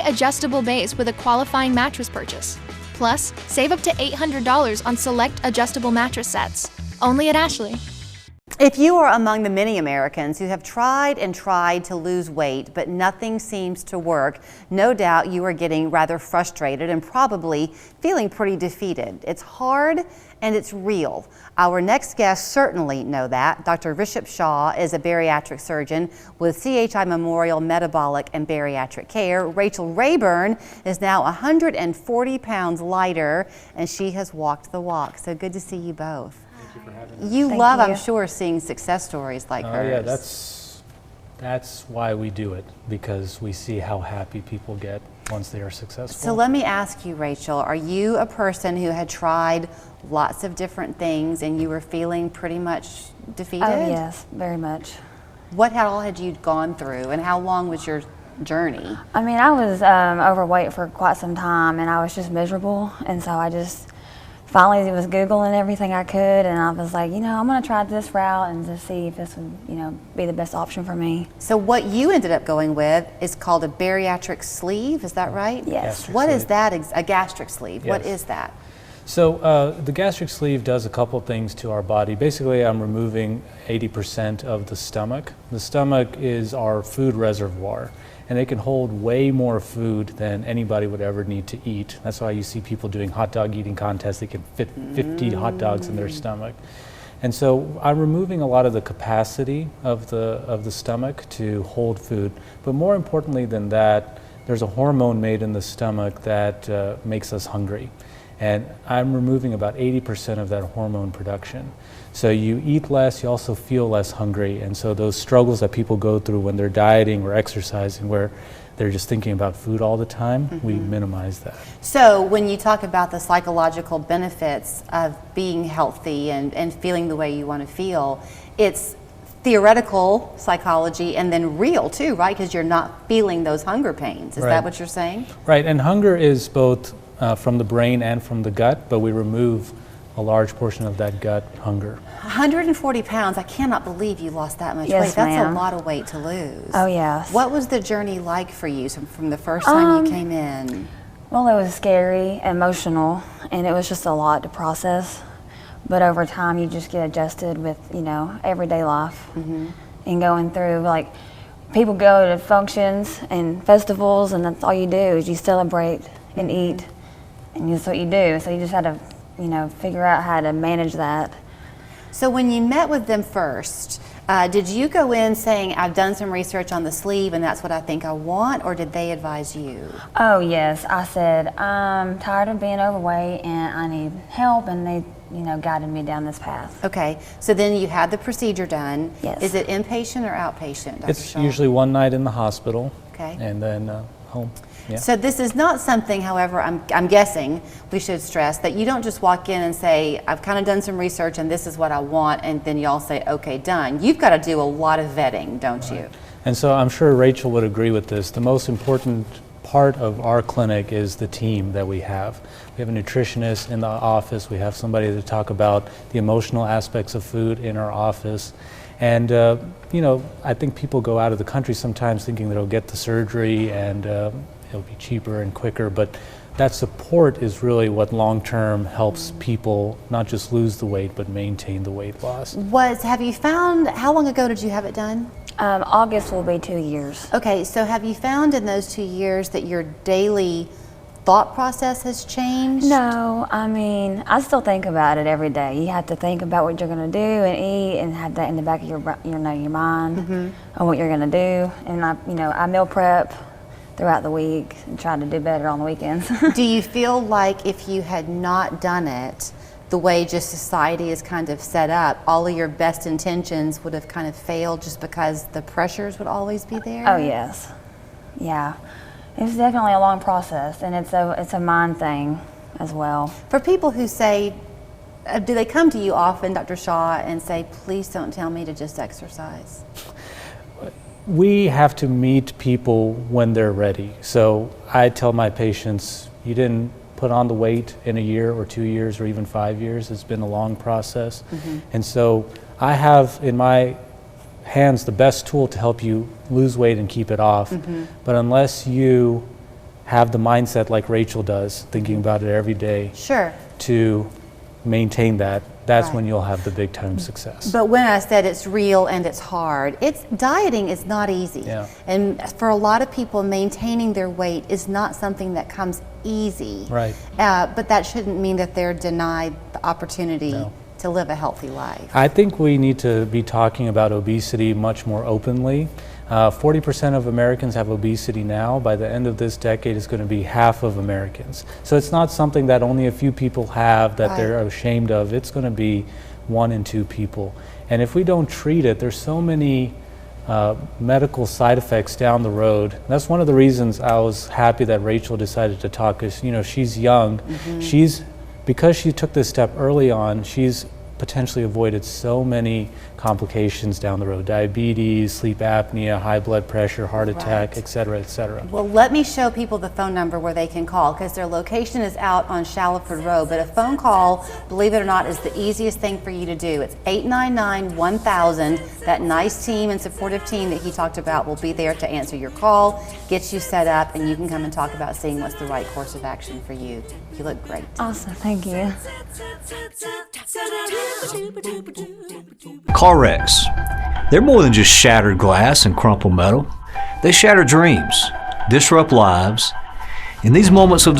adjustable base with a qualifying mattress purchase. Plus, save up to $800 on select adjustable mattress sets. Only at Ashley. If you are among the many Americans who have tried and tried to lose weight, but nothing seems to work, no doubt you are getting rather frustrated and probably feeling pretty defeated. It's hard and it's real. Our next guests certainly know that. Dr. Rishabh Shah is a bariatric surgeon with CHI Memorial Metabolic and Bariatric Care. Rachel Rayburn is now 140 pounds lighter, and she has walked the walk. So good to see you both. You love, I'm sure, seeing success stories like hers. Yeah, that's why we do it, because we see how happy people get once they are successful. So let me ask you, Rachel, are you a person who had tried lots of different things and you were feeling pretty much defeated? Oh yes, very much. What all had you gone through, and how long was your journey? I mean, I was overweight for quite some time, and I was just miserable, and so I just finally was Googling everything I could, and I was like, I'm going to try this route and just see if this would, be the best option for me. So what you ended up going with is called a bariatric sleeve, is that right? Yes. Gastric What sleeve. is that, a gastric sleeve? Yes. What is that? So the gastric sleeve does a couple things to our body. Basically, I'm removing 80% of the stomach. The stomach is our food reservoir, and it can hold way more food than anybody would ever need to eat. That's why you see people doing hot dog eating contests. They can fit 50 hot dogs in their stomach. And so I'm removing a lot of the capacity of the stomach to hold food. But more importantly than that, there's a hormone made in the stomach that makes us hungry. And I'm removing about 80% of that hormone production. So you eat less, you also feel less hungry, and so those struggles that people go through when they're dieting or exercising, where they're just thinking about food all the time, we minimize that. So when you talk about the psychological benefits of being healthy and feeling the way you want to feel, it's theoretical psychology and then real too, right? Because you're not feeling those hunger pains. Is that what you're saying? Right, and hunger is both from the brain and from the gut, but we remove a large portion of that gut hunger. 140 pounds, I cannot believe you lost that much Yes, weight. That's ma'am. a lot of weight to lose. Oh yes. What was the journey like for you from the first time you came in? Well, it was scary, emotional, and it was just a lot to process. But over time, you just get adjusted with, everyday life and going through, like, people go to functions and festivals, and that's all you do is you celebrate and eat, and that's what you do. So you just had to, figure out how to manage that. So when you met with them first, did you go in saying, I've done some research on the sleeve and that's what I think I want, or did they advise you? Oh yes, I said, I'm tired of being overweight and I need help, and they, guided me down this path. Okay, so then you had the procedure done. Yes. Is it inpatient or outpatient, Dr. It's Shaw? usually one night in the hospital, Okay. and then home. Yeah. So this is not something, however, I'm guessing we should stress that you don't just walk in and say, I've kind of done some research and this is what I want, and then y'all say, okay, done. You've got to do a lot of vetting, don't you? And so I'm sure Rachel would agree with this. The most important part of our clinic is the team that we have. We have a nutritionist in the office. We have somebody to talk about the emotional aspects of food in our office. And, I think people go out of the country sometimes thinking they'll get the surgery and it'll be cheaper and quicker, but that support is really what long-term helps people not just lose the weight, but maintain the weight loss. Have you found, how long ago did you have it done? August will be 2 years. Okay, so have you found in those 2 years that your daily thought process has changed? No, I mean, I still think about it every day. You have to think about what you're going to do and eat, and have that in the back of your mind on what you're going to do. And I meal prep throughout the week and try to do better on the weekends. Do you feel like if you had not done it the way just society is kind of set up, all of your best intentions would have kind of failed just because the pressures would always be there? Oh yes, yeah. It's definitely a long process, and it's a mind thing as well. For people who say, do they come to you often, Dr. Shaw, and say, please don't tell me to just exercise? We have to meet people when they're ready. So I tell my patients, you didn't put on the weight in a year or 2 years or even 5 years. It's been a long process. And so I have in my hands the best tool to help you lose weight and keep it off. But unless you have the mindset like Rachel does, thinking about it every day, Sure. to maintain that, that's Right. when you'll have the big time success. But when I said it's real and it's hard, dieting is not easy. Yeah. And for a lot of people, maintaining their weight is not something that comes easy. Right. But that shouldn't mean that they're denied the opportunity No. to live a healthy life. I think we need to be talking about obesity much more openly. 40% of Americans have obesity now. By the end of this decade, it's going to be half of Americans. So it's not something that only a few people have that they're ashamed of. It's going to be 1 in 2 people. And if we don't treat it, there's so many medical side effects down the road. That's one of the reasons I was happy that Rachel decided to talk, because she's young. Because she took this step early on, she's potentially avoided so many complications down the road: diabetes, sleep apnea, high blood pressure, heart attack, et cetera, et cetera. Well, let me show people the phone number where they can call, because their location is out on Shallowford Road, but a phone call, believe it or not, is the easiest thing for you to do. It's 899-1000. That nice team and supportive team that he talked about will be there to answer your call, get you set up, and you can come and talk about seeing what's the right course of action for you. You look great. Awesome, thank you. Car wrecks. They're more than just shattered glass and crumpled metal. They shatter dreams, disrupt lives. In these moments of